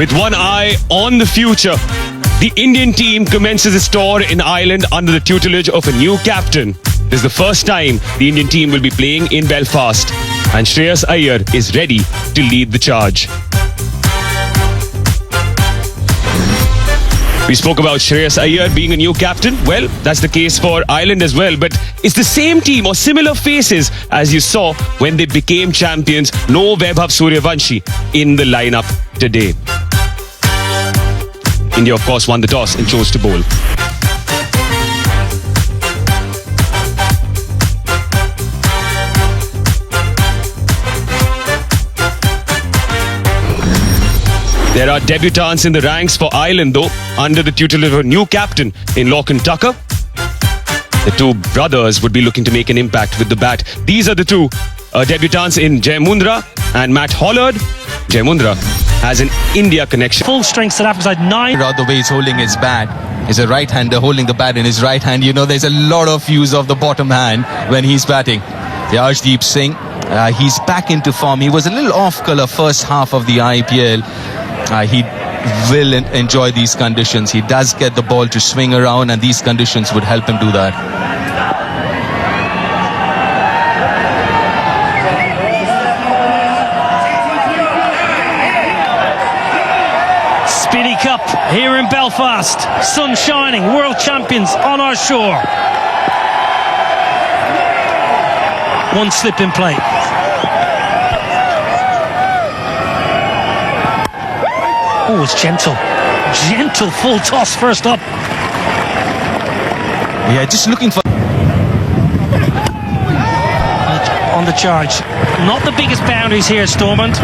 With one eye on the future, the Indian team commences its tour in Ireland under the tutelage of a new captain. This is the first time the Indian team will be playing in Belfast, and Shreyas Iyer is ready to lead the charge. We spoke about Shreyas Iyer being a new captain. Well, that's the case for Ireland as well. But it's the same team or similar faces as you saw when they became champions. No Vaibhav Suryavanshi in the lineup today. India, of course, won the toss and chose to bowl. There are debutants in the ranks for Ireland, though, under the tutelage of a new captain in Lorcan Tucker. The two brothers would be looking to make an impact with the bat. These are the two debutants in Jay Mundra and Matt Hollard. Jay Mundra has an India connection. Full strength South Africa side 9. The way he's holding his bat is a right-hander holding the bat in his right hand. You know, there's a lot of use of the bottom hand when he's batting. Arshdeep Singh, he's back into form. He was a little off-colour first half of the IPL. He will enjoy these conditions. He does get the ball to swing around, and these conditions would help him do that. Speedy Cup here in Belfast. Sun shining, world champions on our shore. One slip in play. Oh, it's gentle. Gentle full toss first up. Yeah, just looking for... On the charge. Not the biggest boundaries here, Stormont.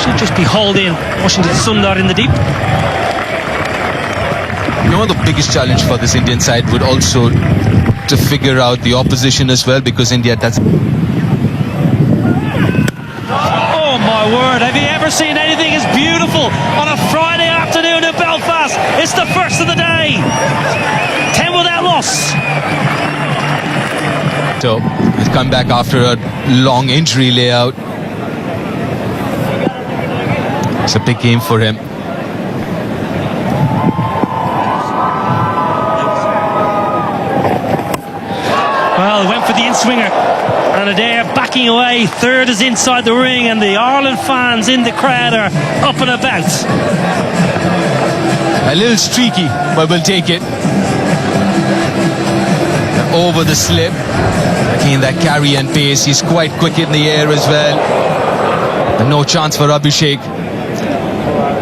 Should just be hauled in. Washington Sundar in the deep. You know, the biggest challenge for this Indian side would also to figure out the opposition as well, because India does... Oh my word, have you ever seen anything as beautiful on a Friday afternoon in Belfast? It's the first of the day. 10 without loss. So, he's come back after a long injury layout. It's a big game for him. Well, went for the in-swinger. And Adair backing away. Third is inside the ring, and the Ireland fans in the crowd are up and about. A little streaky, but we'll take it. Over the slip. Again, that carry and pace. He's quite quick in the air as well. And no chance for Abhishek.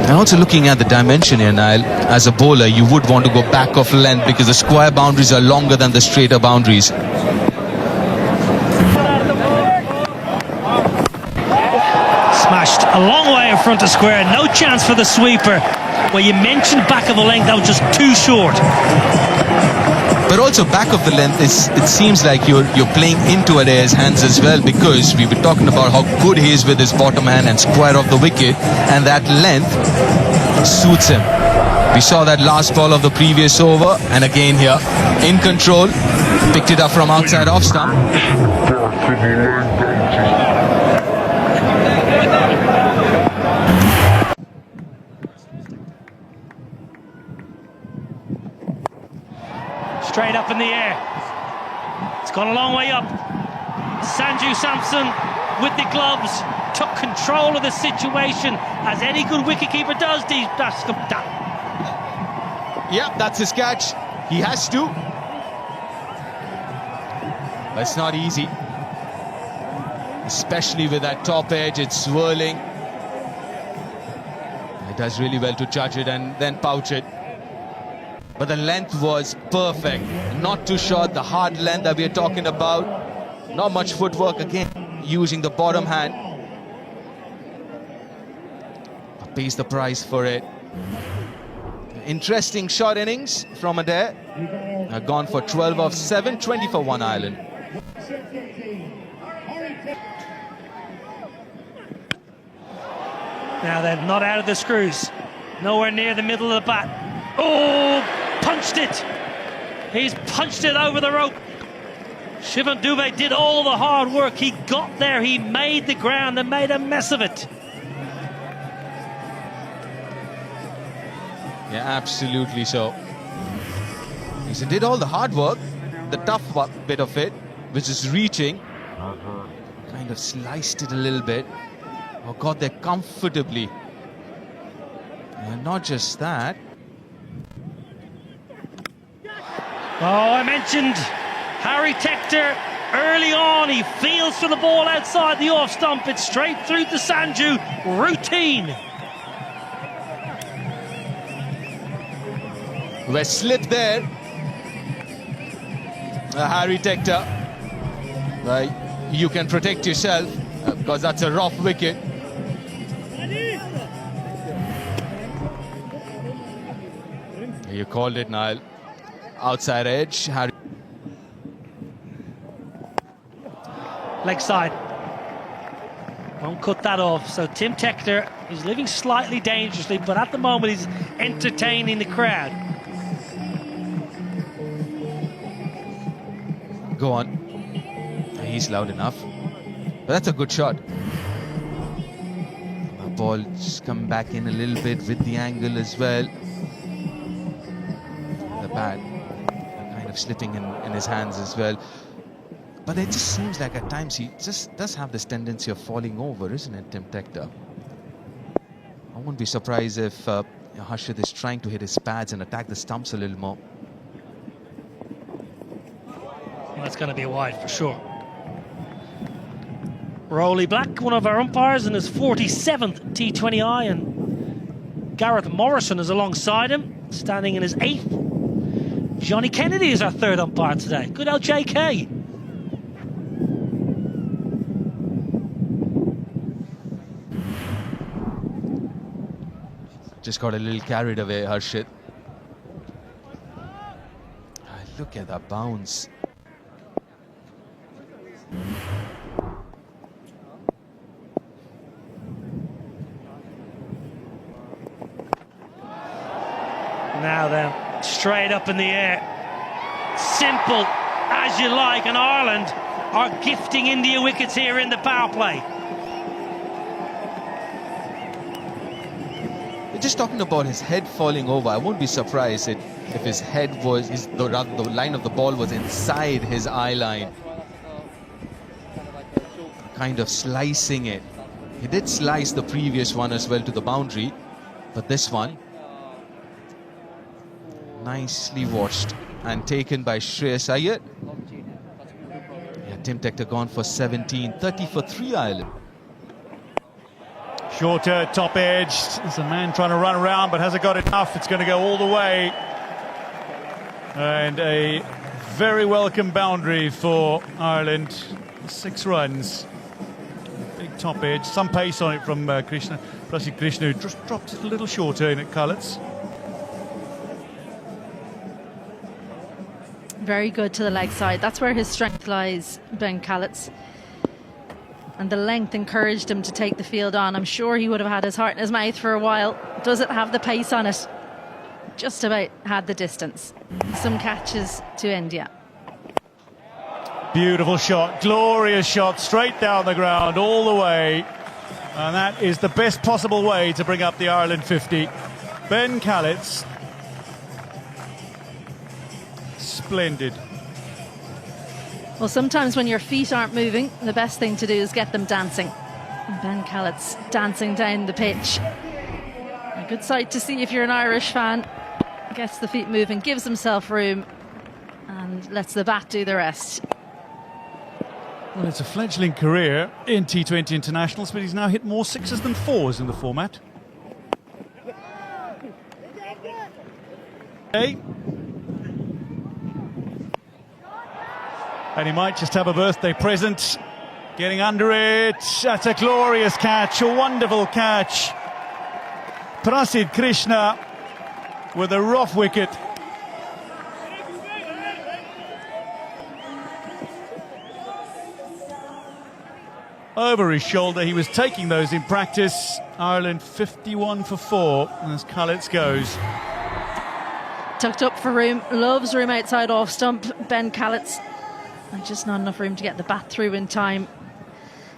And also looking at the dimension here, Niall, as a bowler, you would want to go back of length because the square boundaries are longer than the straighter boundaries. Smashed a long way in front of square. No chance for the sweeper. Well, you mentioned back of the length, that was just too short. But also back of the length, it seems like you're playing into Adair's hands as well, because we were talking about how good he is with his bottom hand and square off the wicket, and that length suits him. We saw that last ball of the previous over, and again here, in control, picked it up from outside off stump. Straight up in the air. It's gone a long way up. Sanju Samson with the gloves took control of the situation, as any good wicketkeeper does. Yep, that's his catch. He has to. That's not easy. Especially with that top edge, it's swirling. He does really well to judge it and then pouch it. But the length was perfect. Not too short, the hard length that we're talking about. Not much footwork again, using the bottom hand. But pays the price for it. Interesting shot innings from Adair. Gone for 12 of 7, 20 for 1 Ireland. Now they're not out of the screws. Nowhere near the middle of the bat. Oh, punched it. He's punched it over the rope. Shivan Dubé did all the hard work. He got there, he made the ground and made a mess of it. Yeah, absolutely so. He did all the hard work, the tough bit of it, which is reaching. Kind of sliced it a little bit. Oh, got there comfortably. And not just that. Oh, I mentioned Harry Tector early on. He feels for the ball outside the off stump. It's straight through to Sanju. Routine. We're slipped there. Harry Tector. You can protect yourself because that's a rough wicket. You called it, Niall. Outside edge, Harry. Leg side. Won't cut that off. So Tim Tector is living slightly dangerously, but at the moment he's entertaining the crowd. Go on. He's loud enough. But that's a good shot. The ball just come back in a little bit with the angle as well. The bat kind of slipping in his hands as well. But it just seems like at times he just does have this tendency of falling over, isn't it, Tim Tector? I wouldn't be surprised if Harshit is trying to hit his pads and attack the stumps a little more. Well, that's going to be a wide for sure. Rowley Black, one of our umpires, in his 47th T20I, and Gareth Morrison is alongside him, standing in his 8th. Johnny Kennedy is our 3rd umpire today. Good old JK. Just got a little carried away, Harshit. Look at that bounce. Now then, straight up in the air. Simple as you like, and Ireland are gifting India wickets here in the power play. We're just talking about his head falling over. I won't be surprised if his head was, the line of the ball was inside his eye line. Kind of slicing it. He did slice the previous one as well to the boundary, but this one, nicely watched and taken by Shreyas Iyer. Yeah, Tim Tector gone for 17, 30 for 3 Ireland. Shorter, top edge. There's a man trying to run around, but hasn't got enough. It's going to go all the way. And a very welcome boundary for Ireland. 6 runs. Big top edge. Some pace on it from Krishna. Prasid Krishna, who just dropped it a little shorter in at Cullets. Very good to the leg side. That's where his strength lies, Ben Callets. And the length encouraged him to take the field on. I'm sure he would have had his heart in his mouth for a while. Does it have the pace on it? Just about had the distance. Some catches to India. Beautiful shot, glorious shot, straight down the ground, all the way. And that is the best possible way to bring up the Ireland 50. Ben Callets. Splendid. Well, sometimes when your feet aren't moving, the best thing to do is get them dancing. And Ben Callets dancing down the pitch. A good sight to see if you're an Irish fan. Gets the feet moving, gives himself room, and lets the bat do the rest. Well, it's a fledgling career in T20 internationals, but he's now hit more 6s than 4s in the format. Hey. And he might just have a birthday present. Getting under it. That's a glorious catch, a wonderful catch. Prasid Krishna with a rough wicket. Over his shoulder, he was taking those in practice. Ireland 51 for 4 as Cullets goes. Tucked up for room, loves room outside off stump, Ben Callets. And just not enough room to get the bat through in time.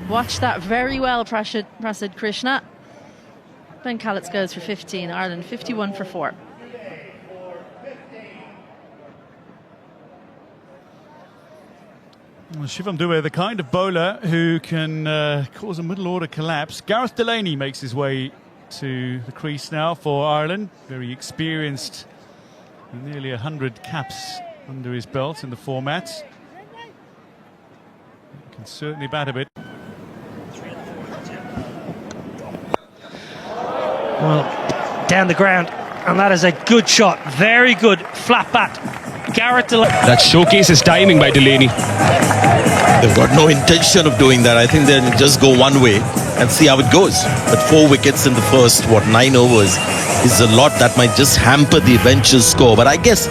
Watch that very well, Prasid Krishna. Ben Callets goes for 15, Ireland 51 for 4. Well, Shivam Dube, the kind of bowler who can cause a middle order collapse. Gareth Delaney makes his way to the crease now for Ireland. Very experienced, nearly 100 caps under his belt in the format. Can certainly bat a bit. Well, down the ground, and that is a good shot. Very good flat bat. Gareth Delaney. That showcases timing by Delaney. They've got no intention of doing that. I think they'll just go one way and see how it goes. But 4 wickets in the first, 9 overs is a lot that might just hamper the eventual score. But I guess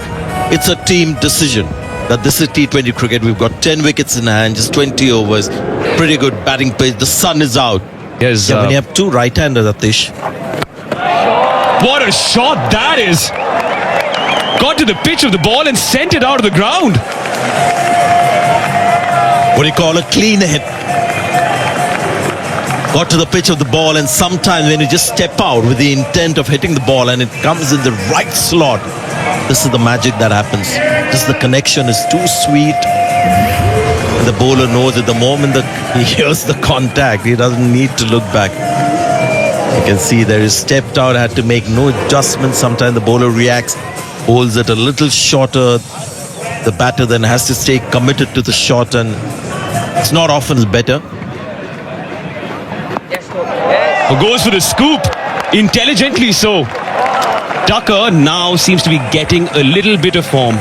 it's a team decision that this is T20 cricket. We've got 10 wickets in hand, just 20 overs. Pretty good batting pace. The sun is out. Yes, when you have 2 right-handers, Atish. What a shot that is! Got to the pitch of the ball and sent it out of the ground. What do you call a clean hit? Got to the pitch of the ball, and sometimes when you just step out with the intent of hitting the ball and it comes in the right slot, this is the magic that happens. Just the connection is too sweet. And the bowler knows at the moment that he hears the contact, he doesn't need to look back. You can see there is stepped out, had to make no adjustments. Sometimes the bowler reacts, holds it a little shorter. The batter then has to stay committed to the shot, and it's not often it's better. Goes for the scoop, intelligently so. Tucker now seems to be getting a little bit of form.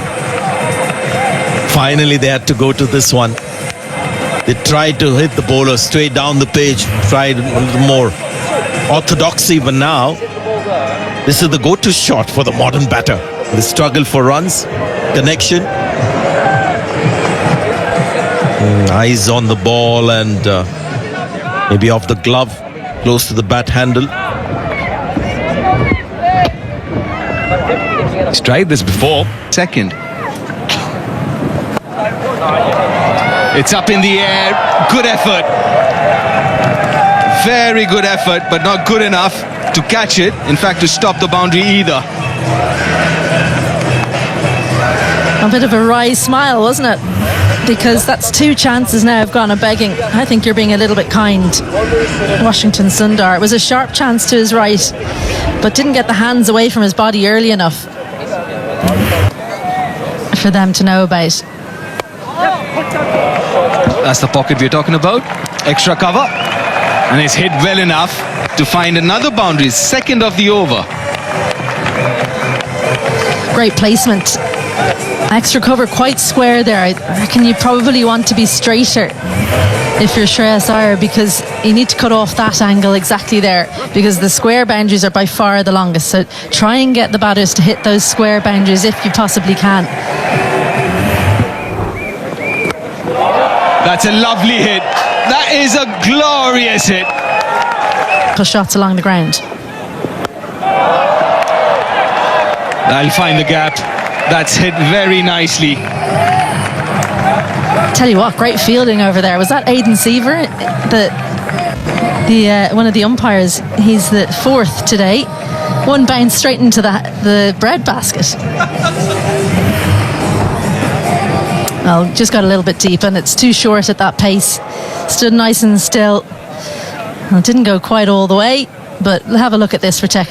Finally, they had to go to this one. They tried to hit the bowler straight down the page, tried a little more orthodoxy, but now this is the go-to shot for the modern batter. The struggle for runs, connection, eyes on the ball, and maybe off the glove, close to the bat handle. He's tried this before. Second. It's up in the air. Good effort. Very good effort, but not good enough to catch it. In fact, to stop the boundary either. A bit of a wry smile, wasn't it? Because that's 2 chances now have gone a begging. I think you're being a little bit kind, Washington Sundar. It was a sharp chance to his right, but didn't get the hands away from his body early enough for them to know about. That's the pocket we're talking about. Extra cover. And it's hit well enough to find another boundary. Second of the over. Great placement. Extra cover quite square there. I reckon you probably want to be straighter if you're Shreyas Iyer, because you need to cut off that angle exactly there, because the square boundaries are by far the longest. So try and get the batters to hit those square boundaries if you possibly can. That's a lovely hit. That is a glorious hit. Shots along the ground. That'll find the gap. That's hit very nicely. Tell you what, great fielding over there. Was that Aidan Seaver, the one of the umpires? He's the 4th today. One bounce straight into the bread basket. Well, just got a little bit deep, and it's too short at that pace. Stood nice and still. Well, it didn't go quite all the way, but have a look at this for tech.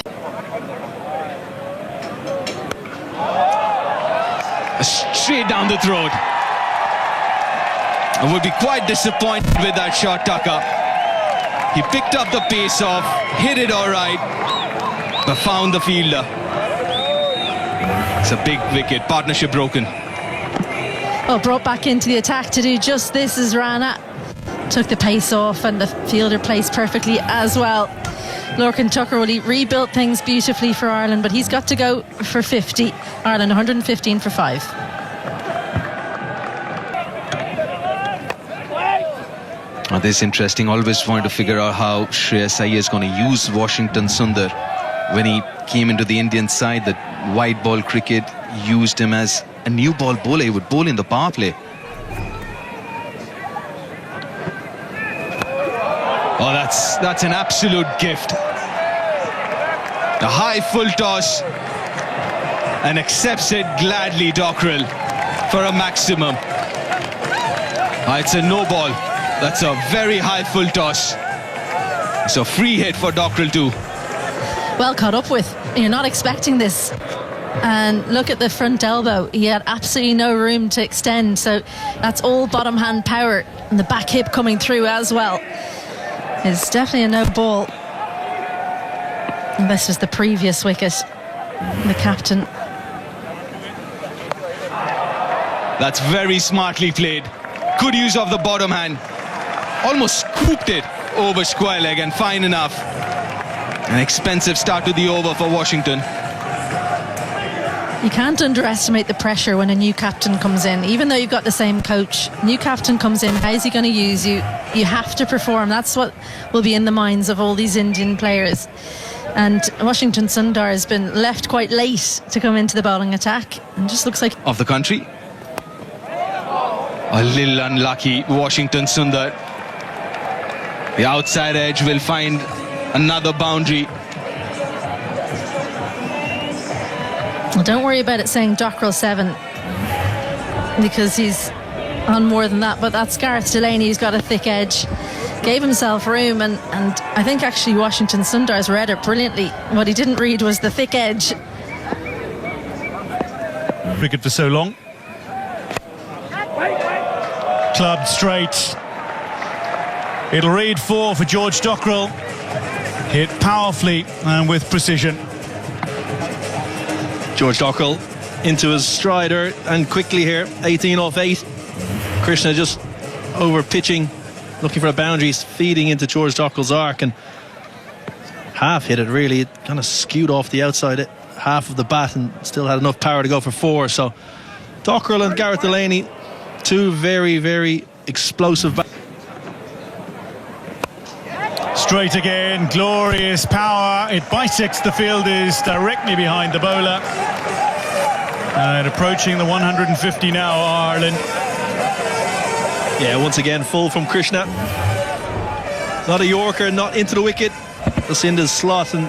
Straight down the throat. I would be quite disappointed with that shot, Tucker. He picked up the pace off, hit it all right, but found the fielder. It's a big wicket. Partnership broken. Well, brought back into the attack to do just this as Rana took the pace off, and the fielder placed perfectly as well. Lorcan Tucker, well, he rebuilt things beautifully for Ireland, but he's got to go for 50. Ireland 115 for 5. Oh, this is interesting. Always wanted to figure out how Shreyas Iyer is going to use Washington Sundar. When he came into the Indian side, the white ball cricket used him as a new ball bowler. He would bowl in the power play. Oh, that's an absolute gift. A high full toss, and accepts it gladly, Dockrell, for a maximum. It's a no ball. That's a very high full toss. It's a free hit for Dockrell too. Well caught up with. You're not expecting this. And look at the front elbow. He had absolutely no room to extend. So that's all bottom hand power. And the back hip coming through as well. It's definitely a no ball. And this was the previous wicket. The captain. That's very smartly played. Good use of the bottom hand. Almost scooped it over square leg and fine enough. An expensive start to the over for Washington. You can't underestimate the pressure when a new captain comes in. Even though you've got the same coach, new captain comes in, how's he going to use you? You have to perform. That's what will be in the minds of all these Indian players. And Washington Sundar has been left quite late to come into the bowling attack. And just looks like... Of the country. A little unlucky, Washington Sundar. The outside edge will find another boundary. Well, don't worry about it saying Dockrell 7, because he's on more than that. But that's Gareth Delaney, who's got a thick edge. Gave himself room, and I think actually Washington Sundar's read it brilliantly. What he didn't read was the thick edge. Cricket for so long. Clubbed straight. It'll read 4 for George Dockrell. Hit powerfully and with precision. George Dockrell into his strider and quickly here, 18 off 8. Krishna just over pitching, looking for a boundary, feeding into George Dockrell's arc and half hit it really. It kind of skewed off the outside half of the bat and still had enough power to go for 4. So Dockrell and Gareth Delaney, two very, very explosive bats. Straight again, glorious power. It bisects the fielders directly behind the bowler. And approaching the 150 now, Ireland. Yeah, once again, full from Krishna. Not a Yorker, not into the wicket. Just in the slot, and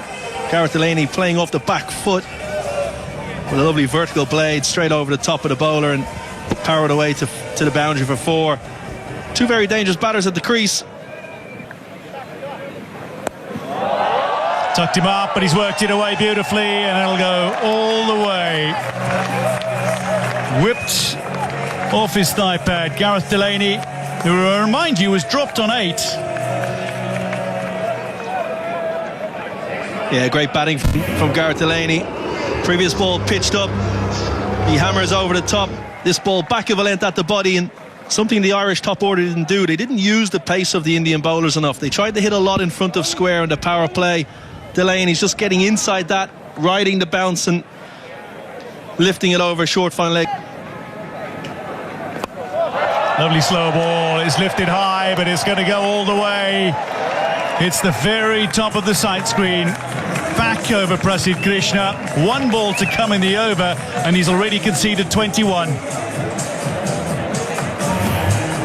Gareth Delaney playing off the back foot with a lovely vertical blade straight over the top of the bowler and powered away to the boundary for 4. Two very dangerous batters at the crease. Tucked him up, but he's worked it away beautifully, and it'll go all the way. Whipped off his thigh pad. Gareth Delaney, who I remind you was dropped on 8. Yeah, great batting from Gareth Delaney. Previous ball pitched up. He hammers over the top. This ball back of a length at the body, and something the Irish top order didn't do. They didn't use the pace of the Indian bowlers enough. They tried to hit a lot in front of square in the power play. Delaney's just getting inside that, riding the bounce and lifting it over short fine leg. Lovely slow ball. It's lifted high, but it's going to go all the way. It's the very top of the sight screen. Back over Prasidh Krishna. 1 ball to come in the over, and he's already conceded 21.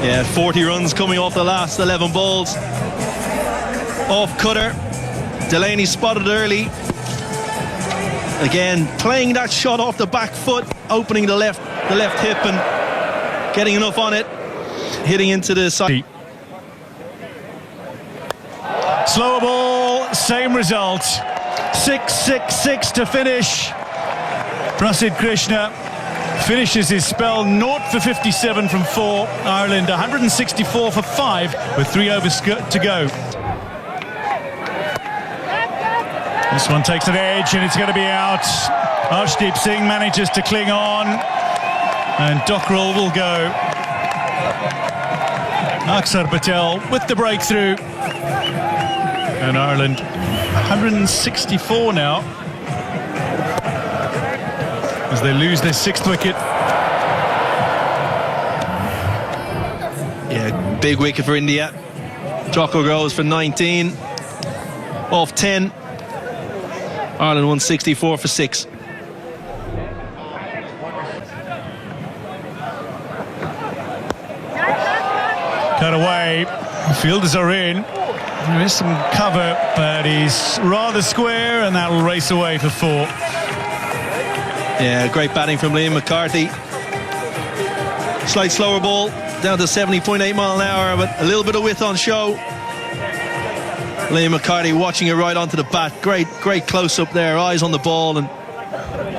Yeah, 40 runs coming off the last 11 balls. Off cutter. Delaney spotted early. Again, playing that shot off the back foot, opening the left hip and getting enough on it, hitting into the side. Slower ball, same result. 6-6-6 to finish. Prasidh Krishna finishes his spell 0 for 57 from 4. Ireland 164 for 5 with 3 overs to go. This one takes an edge and it's going to be out. Arshdeep Singh manages to cling on, and Dockrell will go. Aksar Patel with the breakthrough. And Ireland 164 now as they lose their 6th wicket. Yeah, big wicket for India. Dockrell goes for 19 off 10. Ireland 164 for 6. Cut away. The fielders are in. There is some cover, but he's rather square, and that will race away for 4. Yeah, great batting from Liam McCarthy. Slight slower ball, down to 70.8 mile an hour, but a little bit of width on show. Liam McCarthy watching it right onto the bat. Great close up there, eyes on the ball and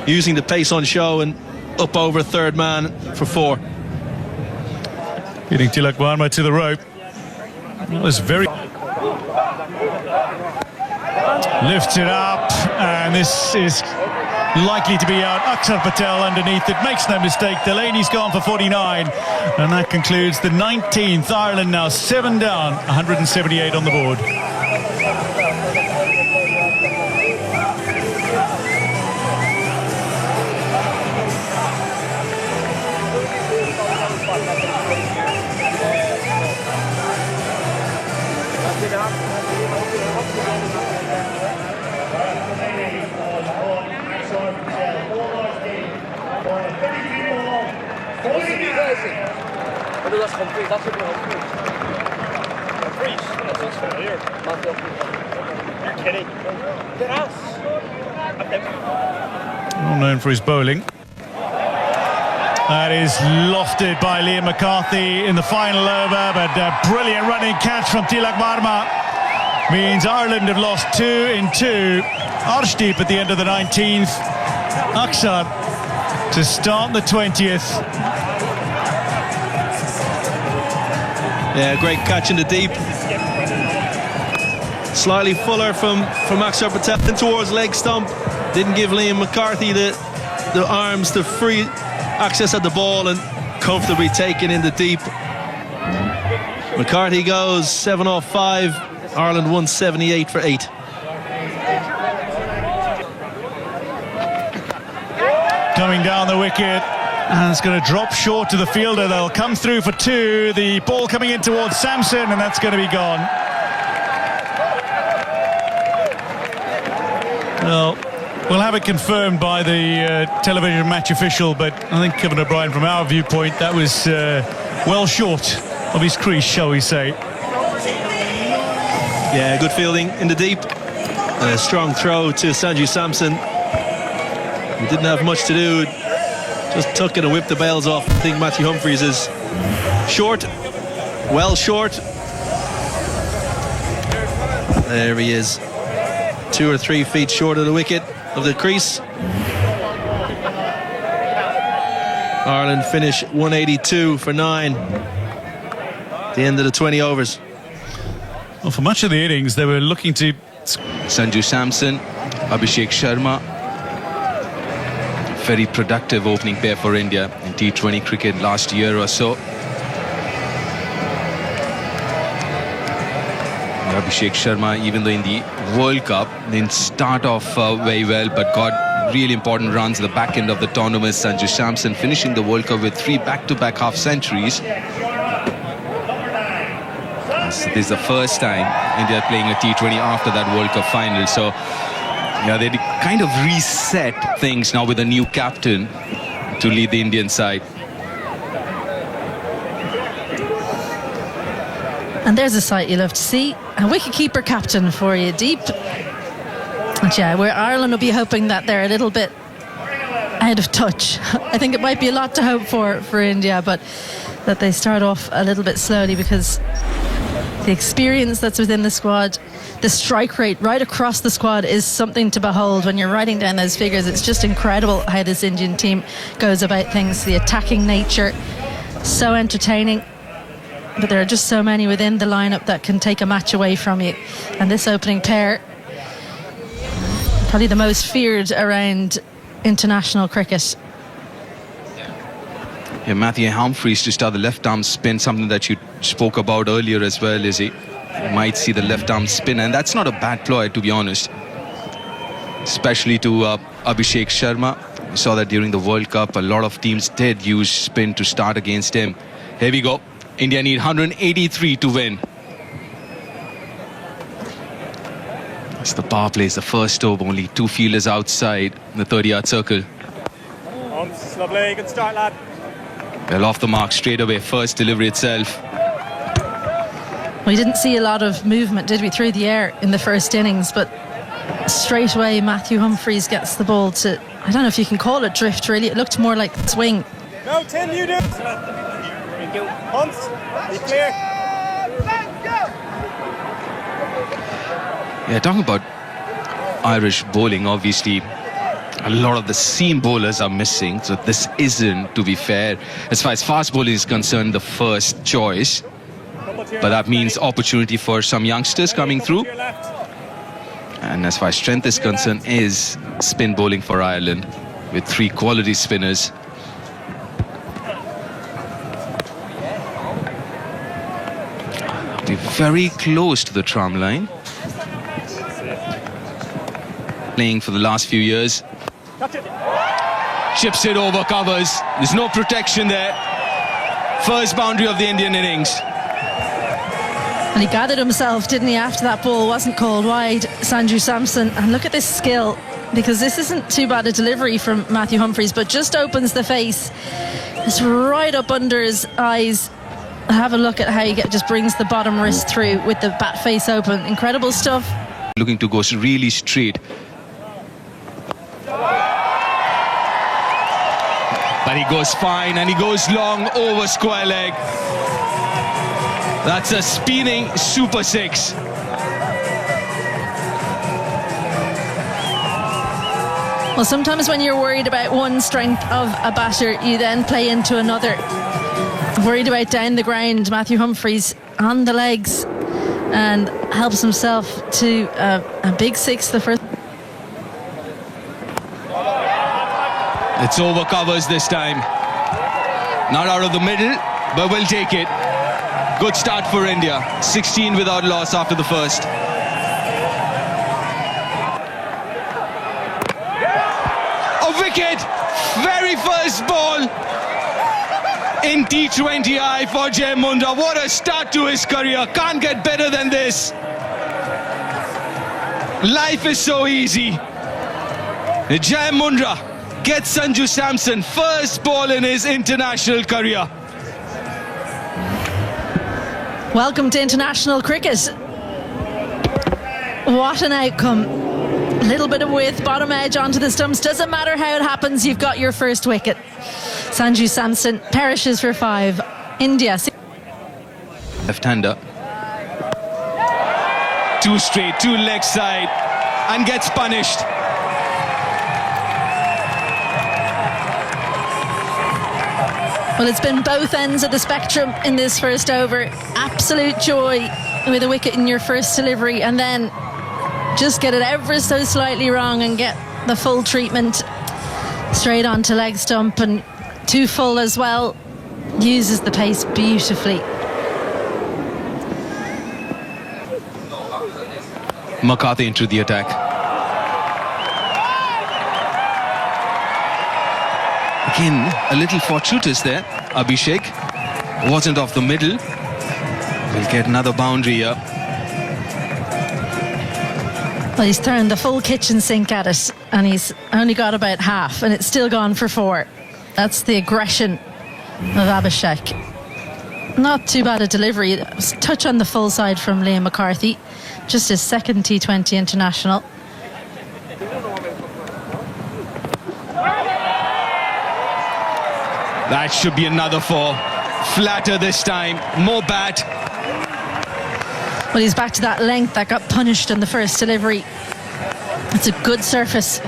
using the pace on show and up over third man for 4. Getting Tilak Varma to the rope. That was very... Lifts it up, and this is likely to be out. Akshar Patel underneath it, makes no mistake. Delaney's gone for 49, and that concludes the 19th. Ireland now 7 down, 178 on the board. Well known for his bowling. That is lofted by Liam McCarthy in the final over, but a brilliant running catch from Tilak Varma means Ireland have lost 2 in 2. Arshdeep at the end of the 19th. Akshar to start the 20th. Yeah, great catch in the deep. Slightly fuller from Akshar Patel in towards leg stump. Didn't give Liam McCarthy the arms to free access at the ball and comfortably taken in the deep. McCarthy goes 7 off 5. Ireland 178 for 8. Coming down the wicket, and it's going to drop short to the fielder. They'll come through for 2. The ball coming in towards Samson, and that's going to be gone. Well, we'll have it confirmed by the television match official, but I think Kevin O'Brien, from our viewpoint, that was well short of his crease, shall we say. Yeah, good fielding in the deep. A strong throw to Sanju Samson. He didn't have much to do. Just took it and whipped the bails off. I think Matthew Humphries is short. Well short. There he is. 2 or 3 feet short of the wicket, of the crease. Ireland finish 182 for 9. The end of the 20 overs. Well, for much of the innings, they were looking to... Sanju Samson, Abhishek Sharma. Very productive opening pair for India in T20 cricket last year or so. Abhishek Sharma, even though in the World Cup didn't start off very well, but got really important runs at the back end of the tournament. Sanju Samson finishing the World Cup with 3 back-to-back half-centuries. So this is the first time India are playing a T20 after that World Cup final. So yeah, they kind of reset things now with a new captain to lead the Indian side. And there's a sight you love to see. A wicketkeeper captain for you, Deep. And yeah, where Ireland will be hoping that they're a little bit out of touch. I think it might be a lot to hope for India, but that they start off a little bit slowly, because the experience that's within the squad, the strike rate right across the squad is something to behold. When you're writing down those figures, it's just incredible how this Indian team goes about things. The attacking nature, so entertaining. But there are just so many within the lineup that can take a match away from you. And this opening pair, probably the most feared around international cricket. Yeah, Matthew Humphries to start the left arm spin, something that you spoke about earlier as well, Lizzie. You might see the left arm spin, and that's not a bad ploy, to be honest. Especially to Abhishek Sharma. We saw that during the World Cup, a lot of teams did use spin to start against him. Here we go. India need 183 to win. It's the power play, it's the first over, only 2 fielders outside the 30-yard circle. It's lovely, good start, lad. Well, off the mark straight away, first delivery itself. We didn't see a lot of movement, did we, through the air in the first innings, but straight away Matthew Humphries gets the ball to, I don't know if you can call it drift, really. It looked more like swing. No, Tim, you do. Thank you. Hunts, be clear. Yeah, talking about Irish bowling, obviously a lot of the seam bowlers are missing, so this isn't, to be fair, as far as fast bowling is concerned, the first choice. But that means opportunity for some youngsters coming through. And as far as strength is concerned, is spin bowling for Ireland with 3 quality spinners. We're very close to the tram line. Playing for the last few years. Chips it over covers. There's no protection there. First boundary of the Indian innings. And he gathered himself, didn't he, after that ball wasn't called wide, Sanju Samson. And look at this skill, because this isn't too bad a delivery from Matthew Humphries, but just opens the face. It's right up under his eyes. Have a look at how he just brings the bottom wrist through with the bat face open. Incredible stuff. Looking to go really straight. But he goes fine, and he goes long over square leg. That's a spinning super 6. Well, sometimes when you're worried about one strength of a batter, you then play into another. Worried about down the ground, Matthew Humphries on the legs and helps himself to a big 6 the first. It's over covers this time. Not out of the middle, but we'll take it. Good start for India. 16 without loss after the first. A wicket! Very first ball in T20I for Jai Mundra. What a start to his career. Can't get better than this. Life is so easy. Jai Mundra gets Sanju Samson first ball in his international career. Welcome to international cricket. What an outcome. A little bit of width, bottom edge onto the stumps. Doesn't matter how it happens, you've got your first wicket. Sanju Samson perishes for 5. India. Left-hander. 2 straight, 2 leg side, and gets punished. Well, it's been both ends of the spectrum in this first over. Absolute joy with a wicket in your first delivery, and then just get it ever so slightly wrong and get the full treatment straight onto leg stump, and too full as well. Uses the pace beautifully. McCarthy into the attack. Again, a little fortuitous there. Abhishek wasn't off the middle. We'll get another boundary here. Well, he's thrown the full kitchen sink at it, and he's only got about half, and it's still gone for 4. That's the aggression of Abhishek. Not too bad a delivery. It was a touch on the full side from Liam McCarthy. Just his second T20 international. That should be another 4. Flatter this time, more bat. Well, he's back to that length that got punished in the first delivery. It's a good surface.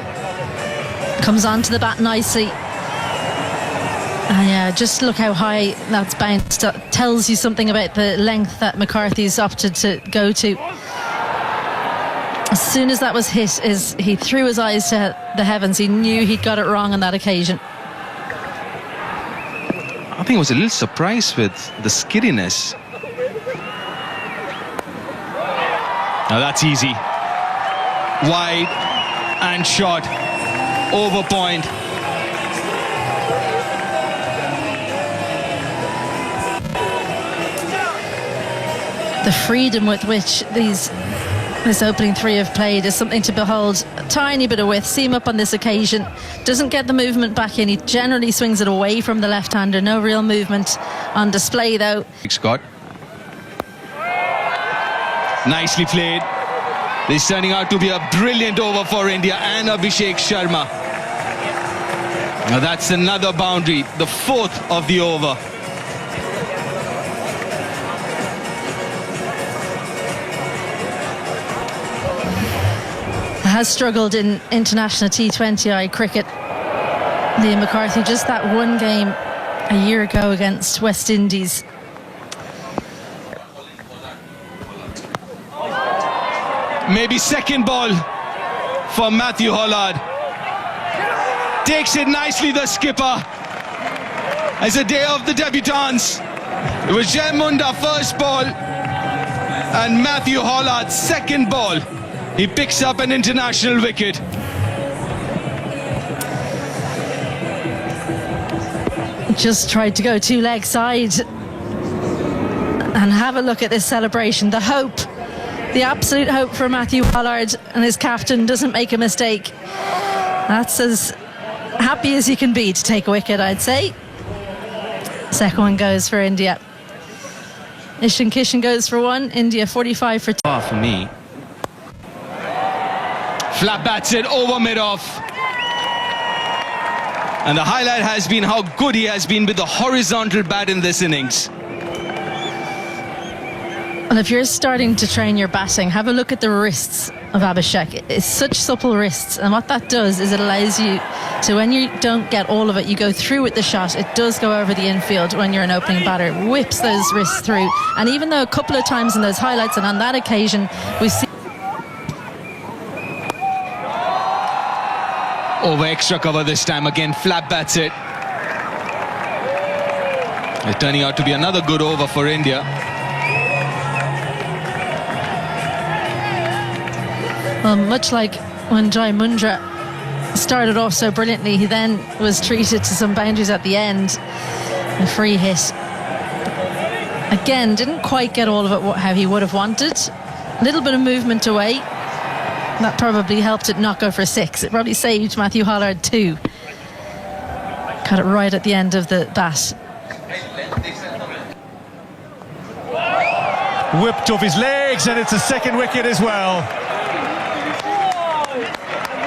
Comes onto the bat nicely. And yeah, just look how high that's bounced. That tells you something about the length that McCarthy's opted to go to. As soon as that was hit, he threw his eyes to the heavens. He knew he'd got it wrong on that occasion. I think I was a little surprised with the skiddiness. Now that's easy. Wide and short. Over point. The freedom with which this opening 3 have played is something to behold. A tiny bit of width, seam up on this occasion. Doesn't get the movement back in. He generally swings it away from the left-hander. No real movement on display though. Scott. Nicely played. This is turning out to be a brilliant over for India and Abhishek Sharma. Now that's another boundary, the 4th of the over. has struggled in international T20I cricket. Liam McCarthy, just that one game a year ago against West Indies. Maybe second ball for Matthew Hollard. Takes it nicely, the skipper. As a day of the debutants, it was Jai Munda first ball and Matthew Hollard second ball. He picks up an international wicket. Just tried to go two leg side. And have a look at this celebration. The hope, the absolute hope for Matthew Hollard, and his captain doesn't make a mistake. That's as happy as you can be to take a wicket, I'd say. Second one goes for India. Ishan Kishan goes for one. India 45 for 2. For me. Flat bats it over mid-off. And the highlight has been how good he has been with the horizontal bat in this innings. Well, if you're starting to train your batting, have a look at the wrists of Abhishek. It's such supple wrists, and what that does is it allows you to, when you don't get all of it, you go through with the shot. It does go over the infield when you're an opening batter. It whips those wrists through. And even though a couple of times in those highlights, and on that occasion, we see over extra cover this time. Again, flat bats it. It's turning out to be another good over for India. Well, much like when Jai Mundra started off so brilliantly, he then was treated to some boundaries at the end. A free hit. Again, didn't quite get all of it how he would have wanted. A little bit of movement away. That probably helped it not go for 6. It probably saved Matthew Hollard 2. Got it right at the end of the bat. Whipped off his legs, and it's a second wicket as well.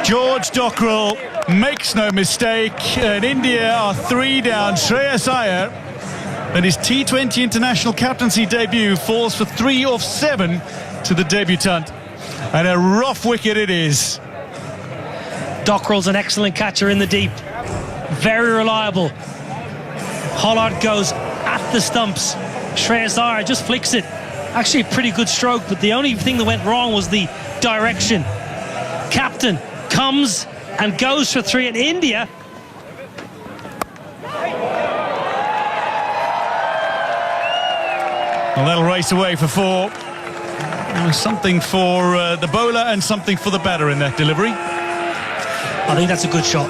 George Dockrell makes no mistake, and India are 3 down. Shreyas Iyer, and his T20 international captaincy debut, falls for 3 off 7 to the debutant. And a rough wicket it is. Dockrell's an excellent catcher in the deep. Very reliable. Hollard goes at the stumps. Shreyas Iyer just flicks it. Actually a pretty good stroke, but the only thing that went wrong was the direction. Captain comes and goes for 3 in India. Well, they'll race away for 4. Something for the bowler and something for the batter in that delivery. I think that's a good shot.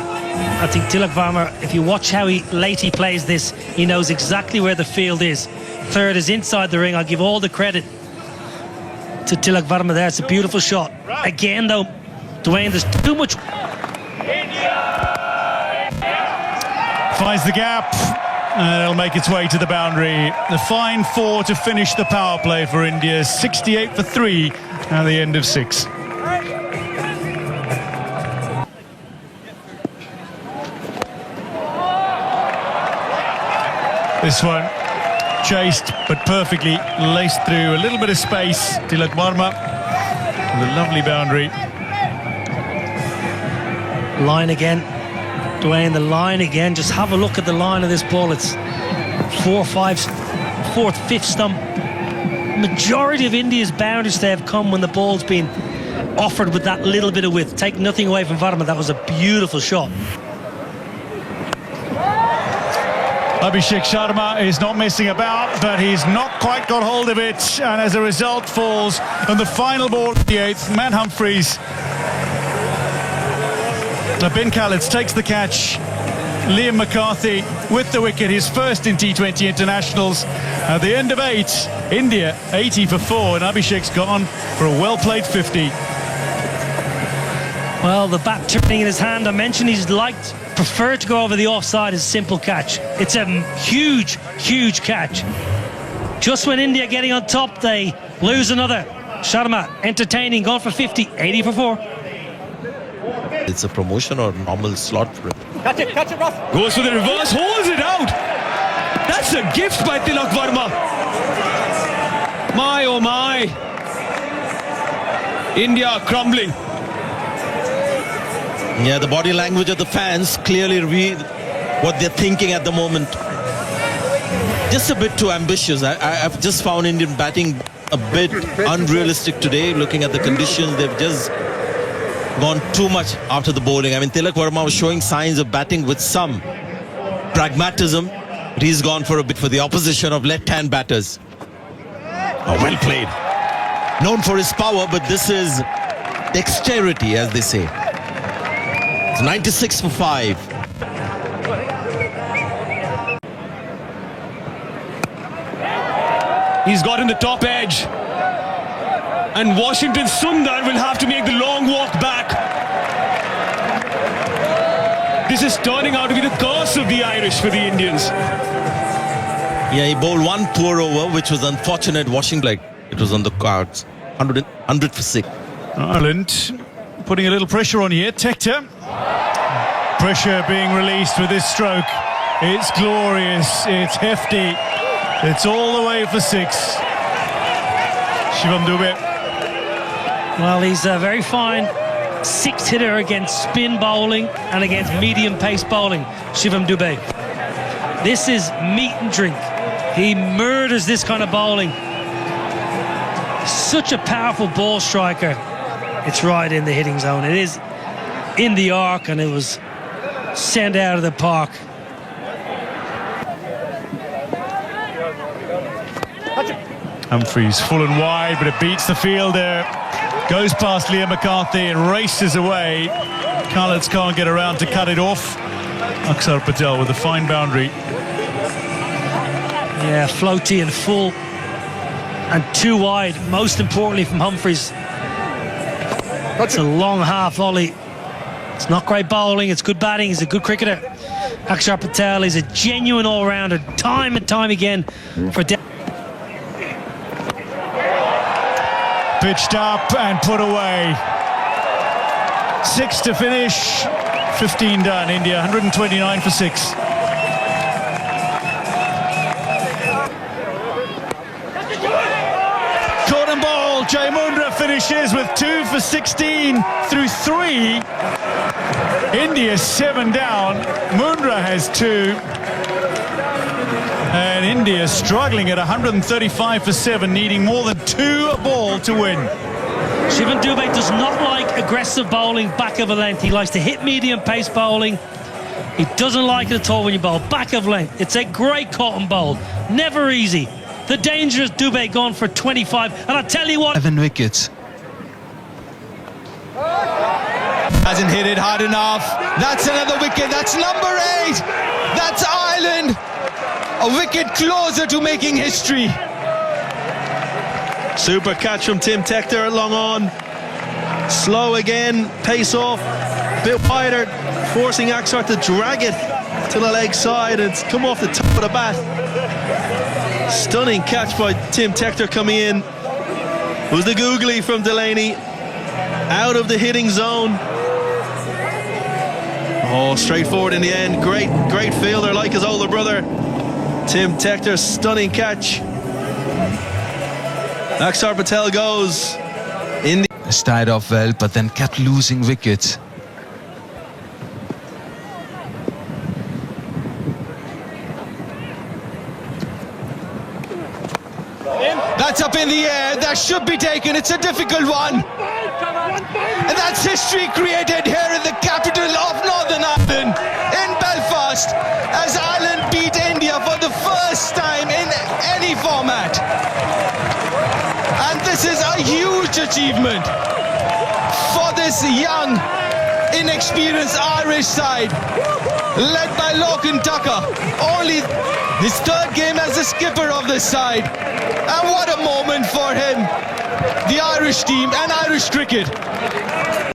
I think Tilak Varma, if you watch how late he plays this, he knows exactly where the field is. Third is inside the ring. I'll give all the credit to Tilak Varma there. It's a beautiful shot. Again, though, Dwayne, there's too much. Finds the gap, and it'll make its way to the boundary. The fine 4 to finish the power play for India. 68 for 3 at the end of 6. This one chased but perfectly laced through a little bit of space. Tilak Varma with a lovely boundary. Line again. Dwayne, the line again. Just have a look at the line of this ball. It's 4, 5, 4th, 5th stump. Majority of India's boundaries today have come when the ball's been offered with that little bit of width. Take nothing away from Varma. That was a beautiful shot. Abhishek Sharma is not messing about, but he's not quite got hold of it, and as a result falls on the final ball of the 8th. Matt Humphreys. Ben Khaled takes the catch. Liam McCarthy with the wicket, his first in T20 internationals. At the end of 8, India 80 for 4, and Abhishek's gone for a well-played 50. Well, the bat turning in his hand, I mentioned he's preferred to go over the offside as a simple catch. It's a huge, huge catch. Just when India getting on top, they lose another. Sharma entertaining, gone for 50, 80 for 4. It's a promotion or normal slot for him. Catch it, Rough. Goes for the reverse, holds it out. That's a gift by Tilak Varma. My oh my. India crumbling. Yeah, the body language of the fans clearly reveal what they're thinking at the moment. Just a bit too ambitious. I've just found Indian batting a bit unrealistic today. Looking at the conditions, they've just gone too much after the bowling. I mean, Tilak Verma was showing signs of batting with some pragmatism, but he's gone for a bit for the opposition of left-hand batters. Oh, well played. Known for his power, but this is dexterity, as they say. It's 96 for 5. He's got in the top edge. And Washington Sundar will have to make the long walk back. This is turning out to be the curse of the Irish for the Indians. Yeah, he bowled one poor over, which was unfortunate. Washington, it was on the cards. 100 for 6. Ireland putting a little pressure on here. Tector. Pressure being released with this stroke. It's glorious. It's hefty. It's all the way for 6. Shivam Dube. Well, he's a very fine 6 hitter against spin bowling and against medium pace bowling, Shivam Dube. This is meat and drink. He murders this kind of bowling. Such a powerful ball striker. It's right in the hitting zone. It is in the arc, and it was sent out of the park. Humphreys full and wide, but it beats the fielder. Goes past Liam McCarthy and races away. Khaleds can't get around to cut it off. Akshar Patel with a fine boundary. Yeah, floaty and full. And too wide, most importantly from Humphreys. It's a long half volley. It's not great bowling, it's good batting, he's a good cricketer. Akshar Patel is a genuine all-rounder, time and time again for Pitched up and put away. 6 to finish. 15 done. India 129 for 6. Caught and ball. Jai Mundra finishes with 2 for 16 through 3. India 7 down. Mundra has 2. And India struggling at 135 for 7, needing more than 2 a ball to win. Shivam Dube does not like aggressive bowling back of a length. He likes to hit medium pace bowling. He doesn't like it at all when you bowl back of length. It's a great cotton bowl. Never easy. The dangerous Dube gone for 25. And I tell you what, 7 wickets. Hasn't hit it hard enough. That's another wicket. That's number 8. That's Ireland. A wicket closer to making history. Super catch from Tim Tector at long on. Slow again, pace off, bit wider, forcing Akshar to drag it to the leg side. It's come off the top of the bat. Stunning catch by Tim Tector coming in. It was the googly from Delaney. Out of the hitting zone. Oh, straightforward in the end. Great fielder like his older brother. Tim Tector, stunning catch. Akshar Patel goes in. Started off well, but then kept losing wickets. That's up in the air. That should be taken. It's a difficult one. And that's history created here in the capital of Northern Ireland, in Belfast, as Ireland beat India for the first time in any format. And this is a huge achievement for this young, inexperienced Irish side, led by Lachlan Tucker. Only his 3rd game as the skipper of this side. And what a moment for him, the Irish team and Irish cricket.